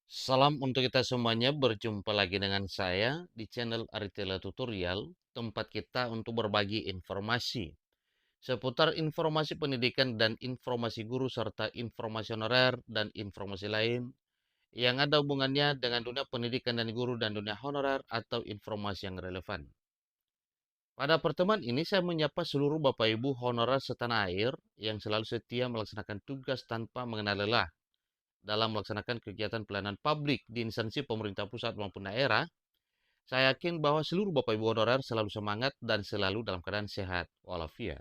Salam untuk kita semuanya, berjumpa lagi dengan saya di channel Aritela Tutorial, tempat kita untuk berbagi informasi seputar informasi pendidikan dan informasi guru serta informasi honorer dan informasi lain yang ada hubungannya dengan dunia pendidikan dan guru dan dunia honorer atau informasi yang relevan. Pada pertemuan ini saya menyapa seluruh Bapak Ibu honorer setanah air yang selalu setia melaksanakan tugas tanpa mengenal lelah dalam melaksanakan kegiatan pelayanan publik di instansi pemerintah pusat maupun daerah. Saya yakin bahwa seluruh Bapak Ibu honorer selalu semangat dan selalu dalam keadaan sehat walafiat.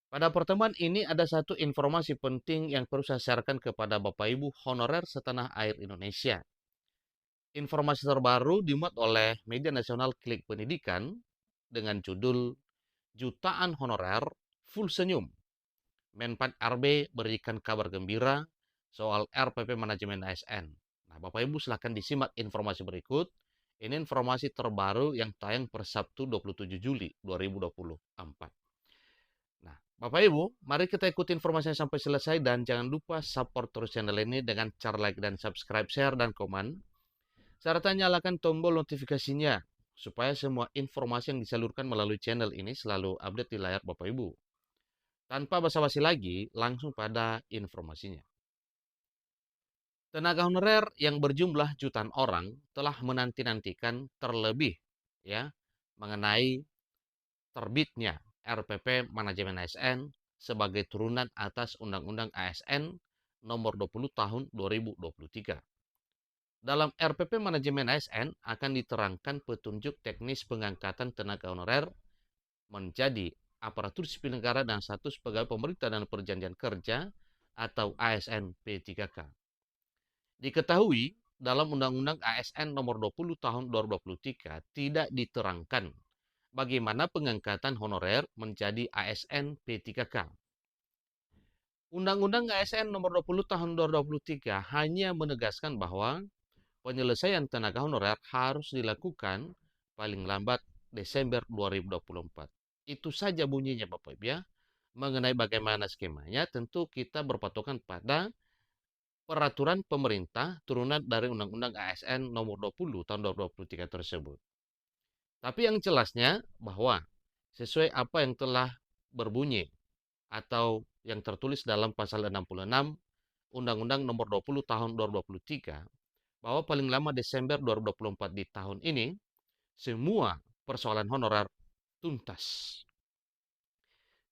Pada pertemuan ini ada satu informasi penting yang perlu saya sharekan kepada Bapak Ibu honorer setanah air Indonesia. Informasi terbaru dimuat oleh media nasional Klik Pendidikan dengan judul Jutaan Honorer Full Senyum. Menpan RB berikan kabar gembira soal RPP Manajemen ASN. Nah, Bapak Ibu silahkan disimak informasi berikut. Ini informasi terbaru yang tayang per Sabtu 27 Juli 2024. Nah, Bapak Ibu, mari kita ikuti informasinya sampai selesai dan jangan lupa support terus channel ini dengan cara like dan subscribe, share, dan komen. Serta nyalakan tombol notifikasinya supaya semua informasi yang disalurkan melalui channel ini selalu update di layar Bapak Ibu. Tanpa basa-basi lagi, langsung pada informasinya. Tenaga honorer yang berjumlah jutaan orang telah menanti-nantikan terlebih ya mengenai terbitnya RPP Manajemen ASN sebagai turunan atas Undang-Undang ASN Nomor 20 Tahun 2023. Dalam RPP Manajemen ASN akan diterangkan petunjuk teknis pengangkatan tenaga honorer menjadi aparatur sipil negara dan status pegawai pemerintah dan perjanjian kerja atau ASN P3K. Diketahui dalam Undang-Undang ASN Nomor 20 Tahun 2023 tidak diterangkan bagaimana pengangkatan honorer menjadi ASN P3K. Undang-Undang ASN Nomor 20 Tahun 2023 hanya menegaskan bahwa penyelesaian tenaga honorer harus dilakukan paling lambat Desember 2024. Itu saja bunyinya Bapak Ibu ya. Mengenai bagaimana skemanya, tentu kita berpatokan pada peraturan pemerintah turunan dari Undang-Undang ASN Nomor 20 Tahun 2023 tersebut. Tapi yang jelasnya bahwa sesuai apa yang telah berbunyi atau yang tertulis dalam pasal 66 Undang-Undang Nomor 20 Tahun 2023 bahwa paling lama Desember 2024 di tahun ini semua persoalan honorer tuntas.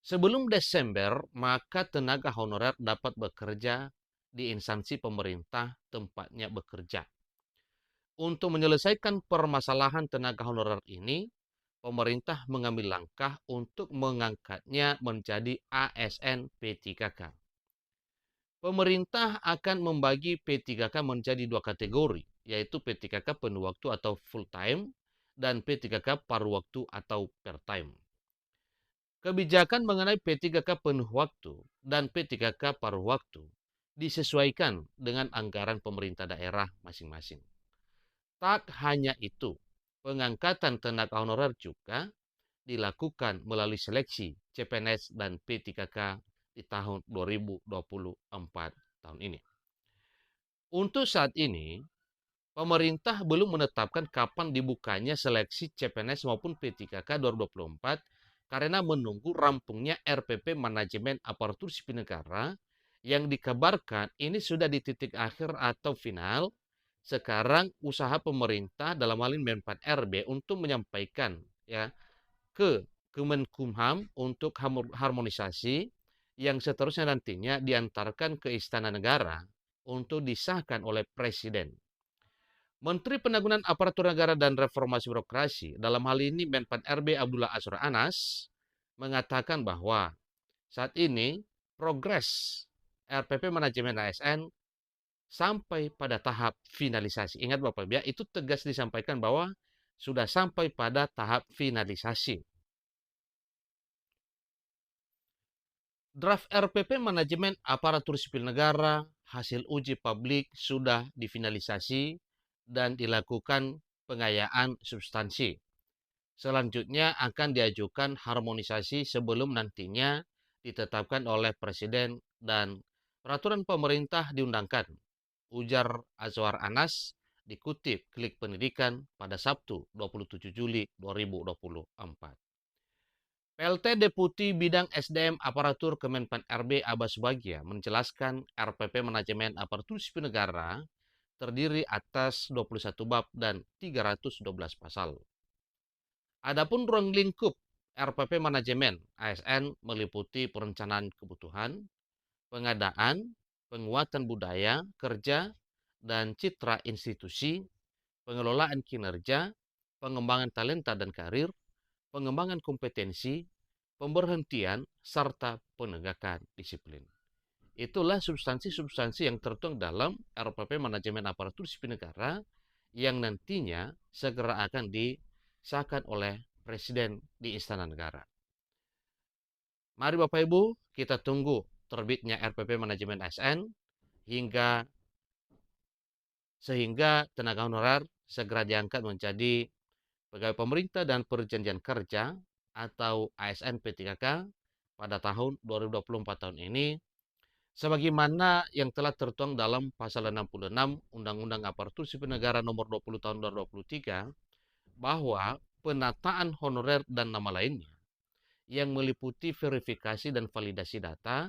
Sebelum Desember, maka tenaga honorer dapat bekerja di instansi pemerintah tempatnya bekerja. Untuk menyelesaikan permasalahan tenaga honorer ini, pemerintah mengambil langkah untuk mengangkatnya menjadi ASN P3K. Pemerintah akan membagi P3K menjadi dua kategori, yaitu P3K penuh waktu atau full time dan P3K paruh waktu atau part time. Kebijakan mengenai P3K penuh waktu dan P3K paruh waktu disesuaikan dengan anggaran pemerintah daerah masing-masing. Tak hanya itu, pengangkatan tenaga honorer juga dilakukan melalui seleksi CPNS dan P3K di tahun 2024 tahun ini. Untuk saat ini, pemerintah belum menetapkan kapan dibukanya seleksi CPNS maupun P3K 2024 karena menunggu rampungnya RPP Manajemen Aparatur Sipil Negara yang dikabarkan ini sudah di titik akhir atau final. Sekarang usaha pemerintah dalam hal ini Menpan RB untuk menyampaikan ya ke Kemenkumham untuk harmonisasi yang seterusnya nantinya diantarkan ke Istana Negara untuk disahkan oleh Presiden. Menteri Penanggulangan Aparatur Negara dan Reformasi Birokrasi, dalam hal ini Menpan RB Abdullah Azwar Anas, mengatakan bahwa saat ini progres RPP Manajemen ASN sampai pada tahap finalisasi. Ingat Bapak Ibu, itu tegas disampaikan bahwa sudah sampai pada tahap finalisasi. Draft RPP Manajemen Aparatur Sipil Negara hasil uji publik sudah difinalisasi dan dilakukan pengayaan substansi. Selanjutnya akan diajukan harmonisasi sebelum nantinya ditetapkan oleh Presiden dan peraturan pemerintah diundangkan. ujar Azwar Anas dikutip Klik Pendidikan pada Sabtu 27 Juli 2024. PLT Deputi Bidang SDM Aparatur Kemenpan RB Abbas Bagia menjelaskan RPP Manajemen Aparatur Sipil Negara terdiri atas 21 bab dan 312 pasal. Adapun ruang lingkup RPP Manajemen ASN meliputi perencanaan kebutuhan, pengadaan, penguatan budaya, kerja, dan citra institusi, pengelolaan kinerja, pengembangan talenta dan karir, pengembangan kompetensi, pemberhentian, serta penegakan disiplin. Itulah substansi-substansi yang tertuang dalam RPP Manajemen Aparatur Sipil Negara yang nantinya segera akan disahkan oleh Presiden di Istana Negara. Mari Bapak Ibu, kita tunggu terbitnya RPP Manajemen ASN sehingga tenaga honorer segera diangkat menjadi pegawai pemerintah dan perjanjian kerja atau ASN P3K pada tahun 2024 tahun ini, sebagaimana yang telah tertuang dalam pasal 66 Undang-Undang Aparatur Sipil Negara nomor 20 tahun 2023, bahwa penataan honorer dan nama lainnya yang meliputi verifikasi dan validasi data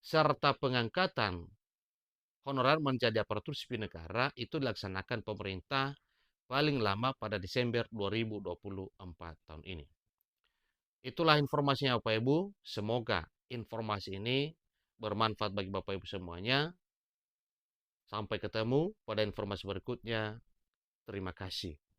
serta pengangkatan honorer menjadi aparatur sipil negara itu dilaksanakan pemerintah paling lama pada Desember 2024 tahun ini. Itulah informasinya Bapak Ibu. Semoga informasi ini bermanfaat bagi Bapak Ibu semuanya. Sampai ketemu pada informasi berikutnya. Terima kasih.